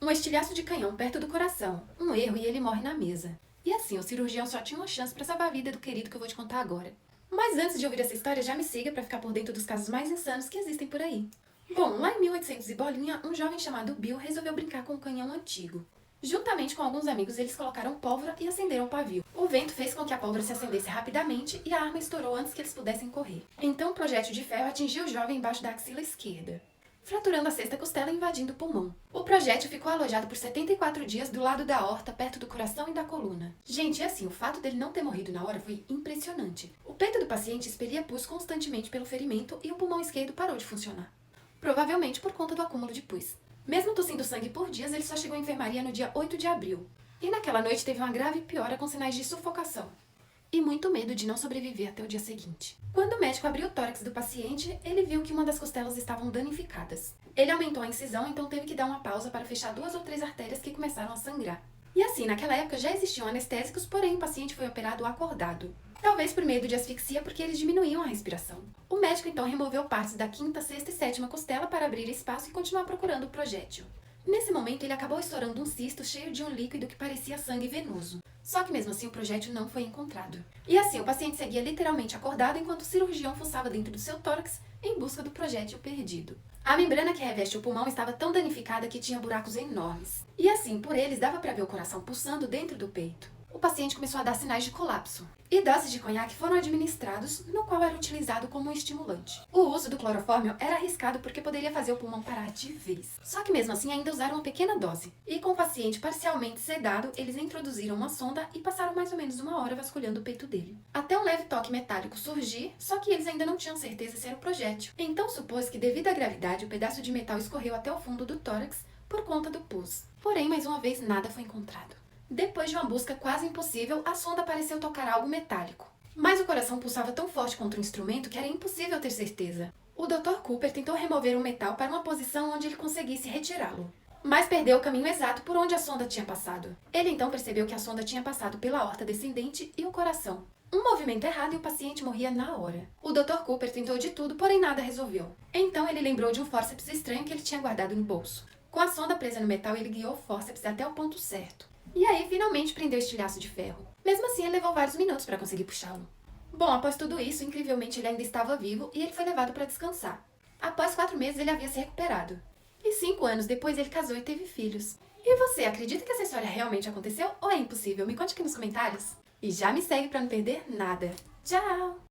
Um estilhaço de canhão perto do coração. Um erro e ele morre na mesa. E assim, o cirurgião só tinha uma chance pra salvar a vida do querido que eu vou te contar agora. Mas antes de ouvir essa história, já me siga pra ficar por dentro dos casos mais insanos que existem por aí. Bom, lá em 1800 e bolinha, um jovem chamado Bill resolveu brincar com um canhão antigo. Juntamente com alguns amigos, eles colocaram pólvora e acenderam o pavio. O vento fez com que a pólvora se acendesse rapidamente e a arma estourou antes que eles pudessem correr. Então o projétil de ferro atingiu o jovem embaixo da axila esquerda, fraturando a sexta costela e invadindo o pulmão. O projétil ficou alojado por 74 dias do lado da aorta, perto do coração e da coluna. Gente, e assim, o fato dele não ter morrido na hora foi impressionante. O peito do paciente expelia pus constantemente pelo ferimento e o pulmão esquerdo parou de funcionar. Provavelmente por conta do acúmulo de pus. Mesmo tossindo sangue por dias, ele só chegou à enfermaria no dia 8 de abril. E naquela noite teve uma grave piora com sinais de sufocação. E muito medo de não sobreviver até o dia seguinte. Quando o médico abriu o tórax do paciente, ele viu que uma das costelas estavam danificadas. Ele aumentou a incisão, então teve que dar uma pausa para fechar 2 ou 3 artérias que começaram a sangrar. E assim, naquela época já existiam anestésicos, porém o paciente foi operado acordado. Talvez por medo de asfixia, porque eles diminuíam a respiração. O médico então removeu partes da quinta, sexta e sétima costela para abrir espaço e continuar procurando o projétil. Nesse momento, ele acabou estourando um cisto cheio de um líquido que parecia sangue venoso. Só que mesmo assim, o projétil não foi encontrado. E assim, o paciente seguia literalmente acordado enquanto o cirurgião fuçava dentro do seu tórax em busca do projétil perdido. A membrana que reveste o pulmão estava tão danificada que tinha buracos enormes. E assim, por eles, dava para ver o coração pulsando dentro do peito. O paciente começou a dar sinais de colapso. E doses de conhaque foram administrados, no qual era utilizado como um estimulante. O uso do clorofórmio era arriscado porque poderia fazer o pulmão parar de vez. Só que mesmo assim ainda usaram uma pequena dose. E com o paciente parcialmente sedado, eles introduziram uma sonda e passaram mais ou menos 1 hora vasculhando o peito dele. Até um leve toque metálico surgir, só que eles ainda não tinham certeza se era o projétil. Então supôs que devido à gravidade, o pedaço de metal escorreu até o fundo do tórax por conta do pus. Porém, mais uma vez, nada foi encontrado. Depois de uma busca quase impossível, a sonda pareceu tocar algo metálico. Mas o coração pulsava tão forte contra o instrumento que era impossível ter certeza. O Dr. Cooper tentou remover o metal para uma posição onde ele conseguisse retirá-lo, mas perdeu o caminho exato por onde a sonda tinha passado. Ele então percebeu que a sonda tinha passado pela aorta descendente e o coração. Um movimento errado e o paciente morria na hora. O Dr. Cooper tentou de tudo, porém nada resolveu. Então ele lembrou de um fórceps estranho que ele tinha guardado no bolso. Com a sonda presa no metal, ele guiou o fórceps até o ponto certo. E aí, finalmente prendeu o estilhaço de ferro. Mesmo assim, ele levou vários minutos para conseguir puxá-lo. Bom, após tudo isso, incrivelmente ele ainda estava vivo e ele foi levado para descansar. Após 4 meses, ele havia se recuperado. E 5 anos depois, ele casou e teve filhos. E você, acredita que essa história realmente aconteceu ou é impossível? Me conte aqui nos comentários. E já me segue para não perder nada. Tchau!